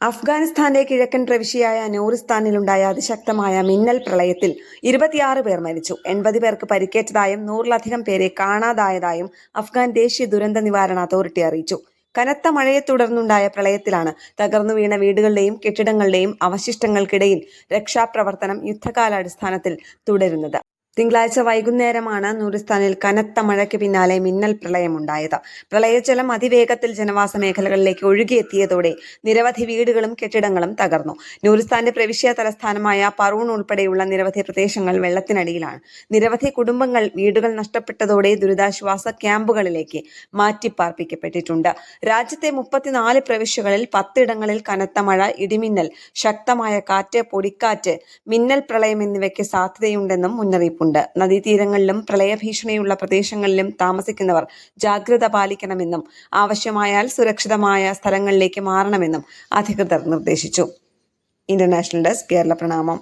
അഫ്ഗാനിസ്ഥാന്റെ കിഴക്കൻ പ്രവിശ്യയായ നൂറിസ്ഥാനിലുണ്ടായ അതിശക്തമായ മിന്നൽ പ്രളയത്തിൽ 26 പേർ മരിച്ചു. 80 പേർക്ക് പരിക്കേറ്റതായും 100-ലധികം പേരെ കാണാതായതായും അഫ്ഗാൻ ദേശീയ ദുരന്ത നിവാരണ അതോറിറ്റി അറിയിച്ചു. കനത്ത മഴയെ തുടർന്നുണ്ടായ പ്രളയത്തിലാണ് തകർന്നു വീണ വീടുകളുടെയും കെട്ടിടങ്ങളുടെയും അവശിഷ്ടങ്ങൾക്കിടയിൽ രക്ഷാപ്രവർത്തനം യുദ്ധകാലാടിസ്ഥാനത്തിൽ തുടരുന്നത്. തിങ്കളാഴ്ച വൈകുന്നേരമാണ് നൂറിസ്ഥാനിൽ കനത്ത മഴയ്ക്ക് പിന്നാലെ മിന്നൽ പ്രളയമുണ്ടായത്. പ്രളയജലം അതിവേഗത്തിൽ ജനവാസ മേഖലകളിലേക്ക് ഒഴുകിയെത്തിയതോടെ നിരവധി വീടുകളും കെട്ടിടങ്ങളും തകർന്നു. നൂറിസ്ഥാന്റെ പ്രവിശ്യ തലസ്ഥാനമായ പറൂൺ ഉൾപ്പെടെയുള്ള നിരവധി പ്രദേശങ്ങൾ വെള്ളത്തിനടിയിലാണ്. നിരവധി കുടുംബങ്ങൾ വീടുകൾ നഷ്ടപ്പെട്ടതോടെ ദുരിതാശ്വാസ ക്യാമ്പുകളിലേക്ക് മാറ്റിപ്പാർപ്പിക്കപ്പെട്ടിട്ടുണ്ട്. രാജ്യത്തെ 34 പ്രവിശ്യകളിൽ 10 ഇടങ്ങളിൽ കനത്ത മഴ, ഇടിമിന്നൽ, ശക്തമായ കാറ്റ്, പൊടിക്കാറ്റ്, മിന്നൽ പ്രളയം എന്നിവയ്ക്ക് സാധ്യതയുണ്ടെന്നും മുന്നറിയിപ്പുണ്ട്. നദീതീരങ്ങളിലും പ്രളയഭീഷണിയുള്ള പ്രദേശങ്ങളിലും താമസിക്കുന്നവർ ജാഗ്രത പാലിക്കണമെന്നും ആവശ്യമായാൽ സുരക്ഷിതമായ സ്ഥലങ്ങളിലേക്ക് മാറണമെന്നും അധികൃതർ നിർദ്ദേശിച്ചു. ഇന്റർനാഷണൽ ഡെസ്ക്, കേരള പ്രണാമം.